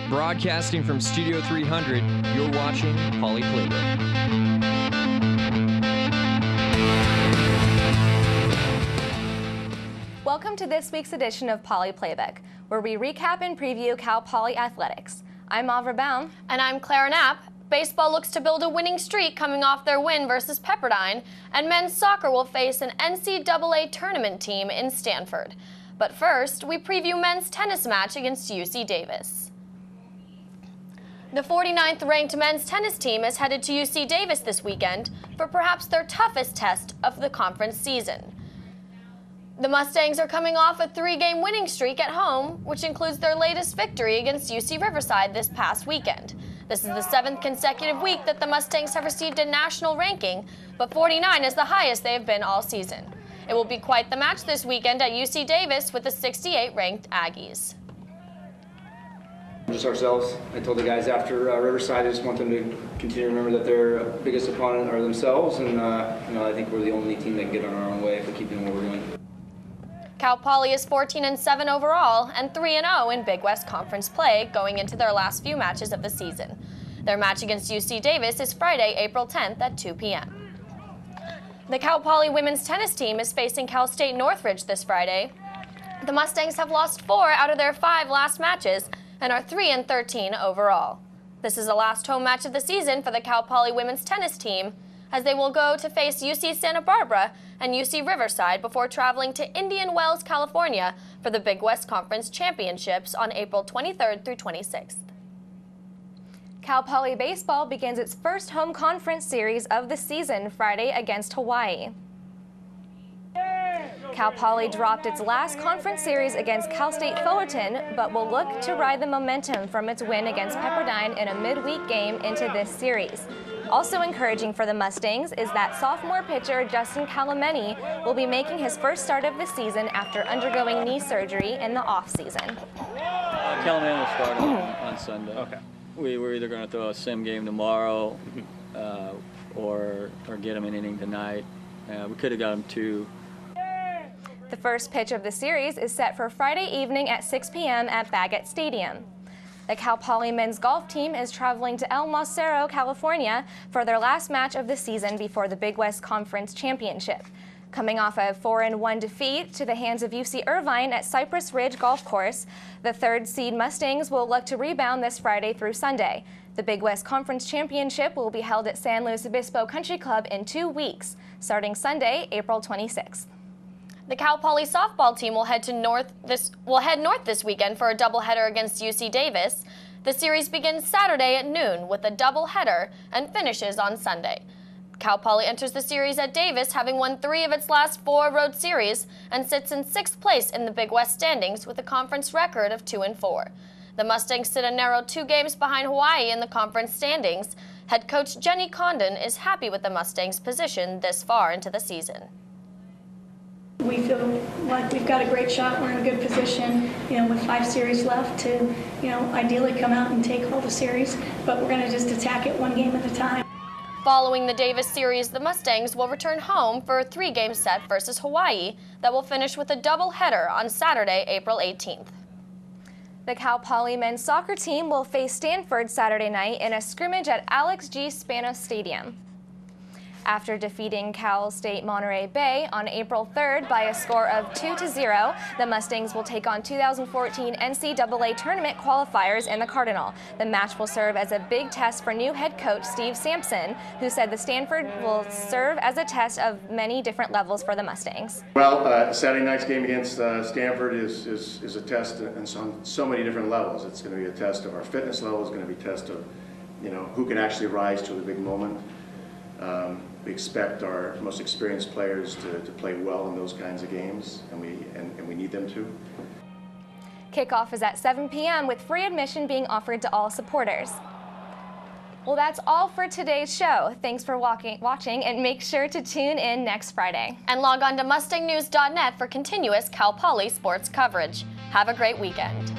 Broadcasting from Studio 300, you're watching Poly Playbook. Welcome to this week's edition of Poly Playbook, where we recap and preview Cal Poly athletics. I'm Avrah Baum. And I'm Clara Knapp. Baseball looks to build a winning streak coming off their win versus Pepperdine, and men's soccer will face an NCAA tournament team in Stanford. But first, we preview men's tennis match against UC Davis. The 49th ranked men's tennis team is headed to UC Davis this weekend for perhaps their toughest test of the conference season. The Mustangs are coming off a 3-game winning streak at home, which includes their latest victory against UC Riverside this past weekend. This is the 7th consecutive week that the Mustangs have received a national ranking, but 49 is the highest they have been all season. It will be quite the match this weekend at UC Davis with the 68th-ranked Aggies. Just ourselves. I told the guys after Riverside, I just want them to continue to remember that their biggest opponent are themselves, and I think we're the only team that can get on our own way if we keep doing what we're doing. Cal Poly is 14-7 overall and 3-0 in Big West Conference play going into their last few matches of the season. Their match against UC Davis is Friday, April 10th at 2 p.m. The Cal Poly women's tennis team is facing Cal State Northridge this Friday. The Mustangs have lost 4 out of their 5 last matches and are 3-13 overall. This is the last home match of the season for the Cal Poly women's tennis team, as they will go to face UC Santa Barbara and UC Riverside before traveling to Indian Wells, California for the Big West Conference Championships on April 23rd through 26th. Cal Poly baseball begins its first home conference series of the season Friday against Hawaii. Cal Poly dropped its last conference series against Cal State Fullerton, but will look to ride the momentum from its win against Pepperdine in a midweek game into this series. Also encouraging for the Mustangs is that sophomore pitcher Justin Calameni will be making his first start of the season after undergoing knee surgery in the offseason. Calameni will start on Sunday. Okay. We're either going to throw a sim game tomorrow or get him an inning tonight. We could have got him 2. The first pitch of the series is set for Friday evening at 6 p.m. at Baggett Stadium. The Cal Poly men's golf team is traveling to El Mosero, California for their last match of the season before the Big West Conference Championship. Coming off a 4-1 defeat to the hands of UC Irvine at Cypress Ridge Golf Course, the 3rd seed Mustangs will look to rebound this Friday through Sunday. The Big West Conference Championship will be held at San Luis Obispo Country Club in 2 weeks, starting Sunday, April 26th. The Cal Poly softball team will head north this weekend for a doubleheader against UC Davis. The series begins Saturday at noon with a doubleheader and finishes on Sunday. Cal Poly enters the series at Davis, having won 3 of its last 4 road series, and sits in 6th place in the Big West standings with a conference record of 2-4. The Mustangs sit a narrow 2 games behind Hawaii in the conference standings. Head coach Jenny Condon is happy with the Mustangs' position this far into the season. We feel like we've got a great shot. We're in a good position, with 5 series left to, ideally come out and take all the series. But we're going to just attack it 1 game at a time. Following the Davis series, the Mustangs will return home for a 3-game set versus Hawaii that will finish with a doubleheader on Saturday, April 18th. The Cal Poly men's soccer team will face Stanford Saturday night in a scrimmage at Alex G. Spanos Stadium. After defeating Cal State Monterey Bay on April 3rd by a score of 2-0, the Mustangs will take on 2014 NCAA tournament qualifiers in the Cardinal. The match will serve as a big test for new head coach Steve Sampson, who said the Stanford will serve as a test of many different levels for the Mustangs. Well, Saturday night's game against Stanford is a test on so many different levels. It's going to be a test of our fitness level. It's going to be a test of, who can actually rise to the big moment. We expect our most experienced players to play well in those kinds of games, and we need them to. Kickoff is at 7 p.m. with free admission being offered to all supporters. Well, that's all for today's show. Thanks for watching, and make sure to tune in next Friday. And log on to mustangnews.net for continuous Cal Poly sports coverage. Have a great weekend.